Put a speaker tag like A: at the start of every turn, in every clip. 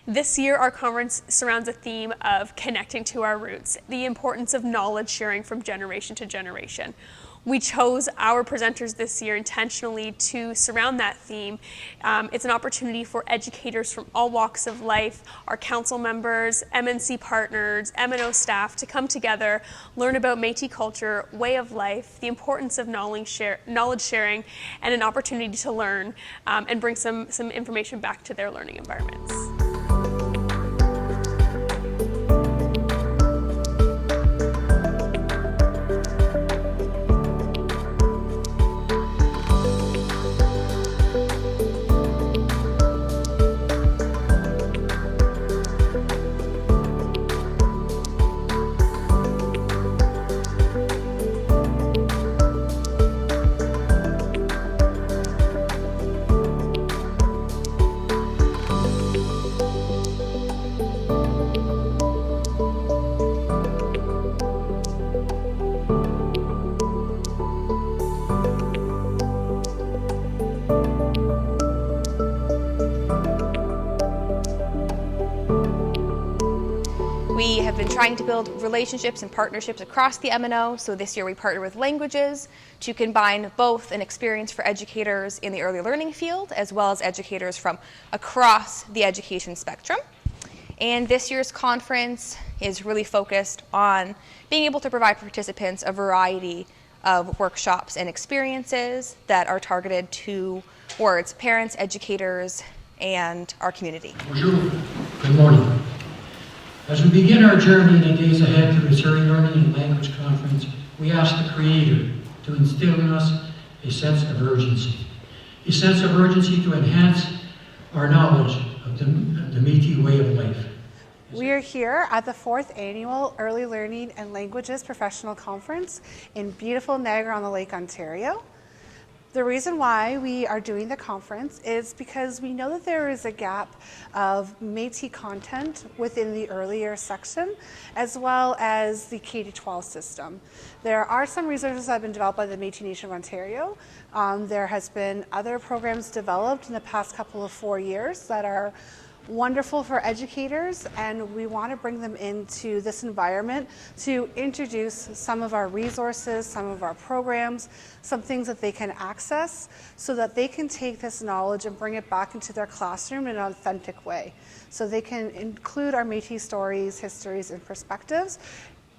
A: This year, our conference surrounds a theme of connecting to our roots, the importance of knowledge sharing from generation to generation. We chose our presenters this year intentionally to surround that theme. It's an opportunity for educators from all walks of life, our council members, MNC partners, M&O staff to come together, learn about Métis culture, way of life, the importance of knowledge sharing, and an opportunity to learn and bring some information back to their learning environments.
B: We have been trying to build relationships and partnerships across the M&O, so this year we partnered with Languages to combine both an experience for educators in the early learning field as well as educators from across the education spectrum. And this year's conference is really focused on being able to provide participants a variety of workshops and experiences that are targeted towards parents, educators, and our community.
C: Bonjour. Good morning. As we begin our journey in the days ahead through this Early Learning and Language Conference, we ask the Creator to instill in us a sense of urgency. A sense of urgency to enhance our knowledge of the Métis way of life.
D: We are here at the 4th Annual Early Learning and Languages Professional Conference in beautiful Niagara-on-the-Lake, Ontario. The reason why we are doing the conference is because we know that there is a gap of Métis content within the earlier section, as well as the K-12 system. There are some resources that have been developed by the Métis Nation of Ontario. There has been other programs developed in the past couple of 4 years that are wonderful for educators, and we want to bring them into this environment to introduce some of our resources, some of our programs, some things that they can access so that they can take this knowledge and bring it back into their classroom in an authentic way. So they can include our Métis stories, histories, and perspectives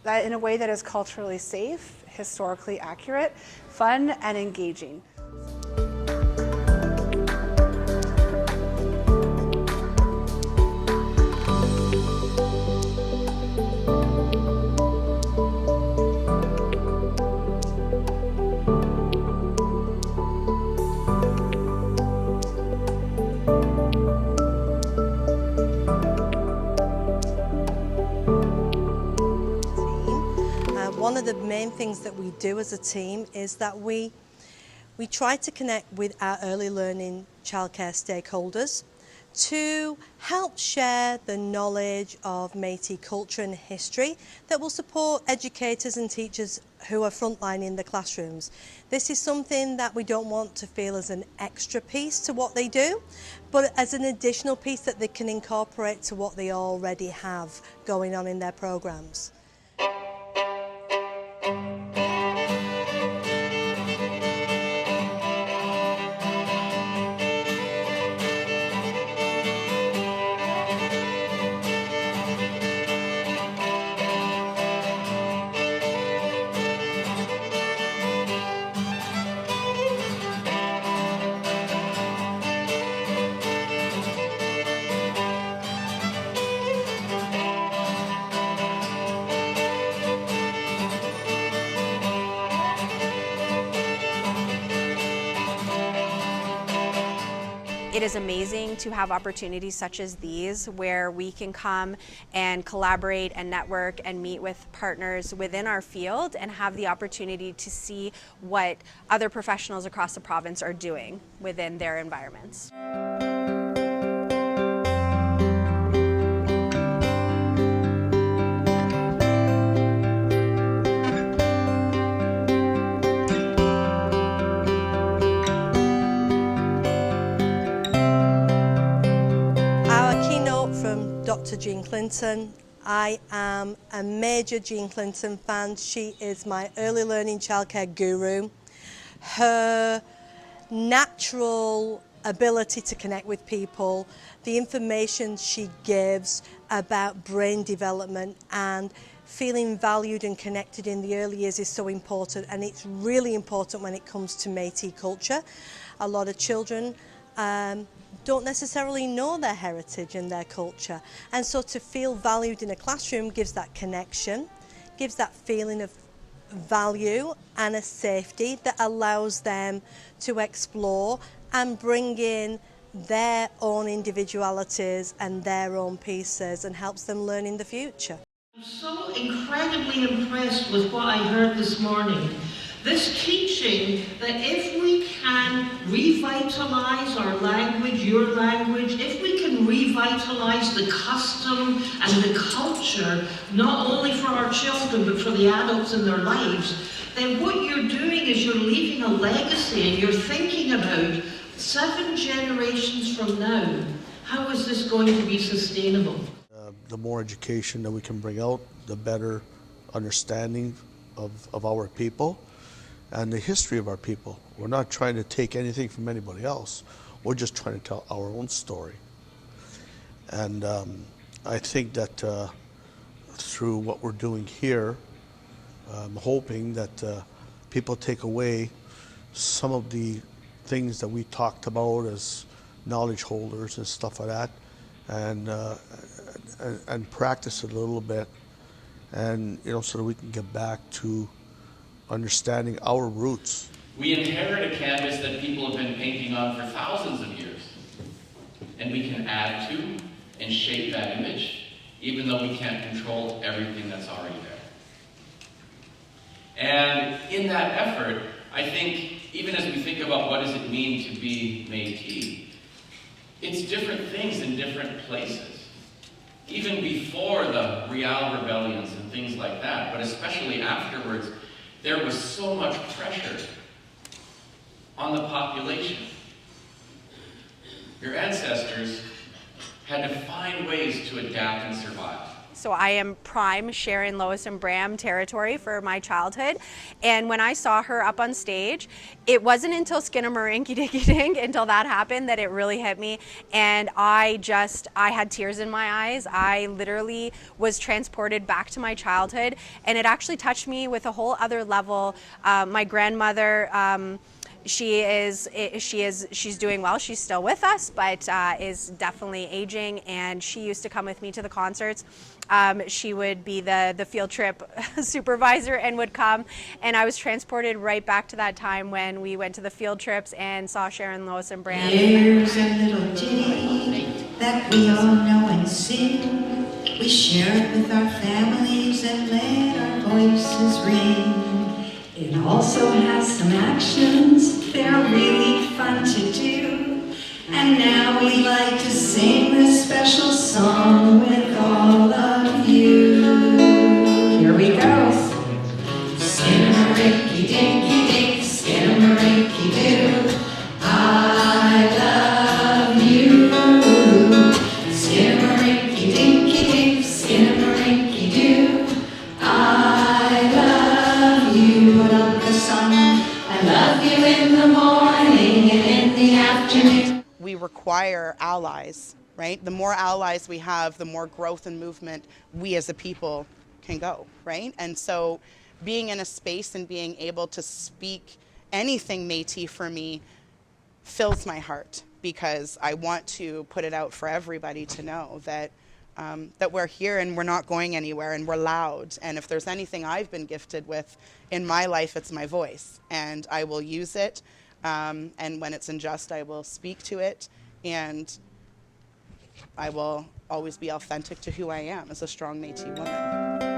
D: that in a way that is culturally safe, historically accurate, fun, and engaging.
E: One of the main things that we do as a team is that we try to connect with our early learning childcare stakeholders to help share the knowledge of Métis culture and history that will support educators and teachers who are frontlining the classrooms. This is something that we don't want to feel as an extra piece to what they do, but as an additional piece that they can incorporate to what they already have going on in their programs.
F: It is amazing to have opportunities such as these where we can come and collaborate and network and meet with partners within our field and have the opportunity to see what other professionals across the province are doing within their environments.
E: Dr. Jean Clinton. I am a major Jean Clinton fan. She is my early learning childcare guru. Her natural ability to connect with people, the information she gives about brain development and feeling valued and connected in the early years is so important, and it's really important when it comes to Métis culture. A lot of children don't necessarily know their heritage and their culture, and so to feel valued in a classroom gives that connection, gives that feeling of value and a safety that allows them to explore and bring in their own individualities and their own pieces, and helps them learn in the future.
G: I'm so incredibly impressed with what I heard this morning. This teaching that if we can revitalize our language, your language, if we can revitalize the custom and the culture, not only for our children but for the adults in their lives, then what you're doing is you're leaving a legacy, and you're thinking about 7 generations from now, how is this going to be sustainable?
H: The more education that we can bring out, the better understanding of our people and the history of our people. We're not trying to take anything from anybody else. We're just trying to tell our own story. And I think that through what we're doing here, I'm hoping that people take away some of the things that we talked about as knowledge holders and stuff like that, and practice it a little bit, and so that we can get back to understanding our roots.
I: We inherit a canvas that people have been painting on for thousands of years, and we can add to and shape that image, even though we can't control everything that's already there. And in that effort, I think, even as we think about what does it mean to be Métis, it's different things in different places. Even before the Riel rebellions and things like that, but especially afterwards, there was so much pressure on the population. Your ancestors had to find ways to adapt and survive.
F: So I am prime Sharon, Lois, and Bram territory for my childhood. And when I saw her up on stage, it wasn't until Skinnamarink-a-Dinky-Dink until that happened that it really hit me. And I had tears in my eyes. I literally was transported back to my childhood. And it actually touched me with a whole other level. My grandmother, she's doing well. She's still with us, but is definitely aging, and she used to come with me to the concerts. She would be the field trip supervisor and would come, and I was transported right back to that time when we went to the field trips and saw Sharon, Lois, and Bram.
J: There's a little ditty that we all know and sing. We share it with our families and let our voices ring. It also has some actions, they're really fun to do. And now we like to sing this special song with all of you. Here we go. Skinnamarink-a-Dinky-Dink, Skinnamarink-a-Doo, I love you. Skinnamarink-a-Dinky-Dink, Skinnamarink-a-Doo, I love you. Put up the sun, I love you in the morning and in the afternoon.
K: We require allies, right? The more allies we have, the more growth and movement we as a people can go, right? And so being in a space and being able to speak anything Métis for me fills my heart, because I want to put it out for everybody to know that that we're here and we're not going anywhere, and we're loud. And if there's anything I've been gifted with in my life, it's my voice, and I will use it. And when it's unjust, I will speak to it, and I will always be authentic to who I am as a strong Métis woman.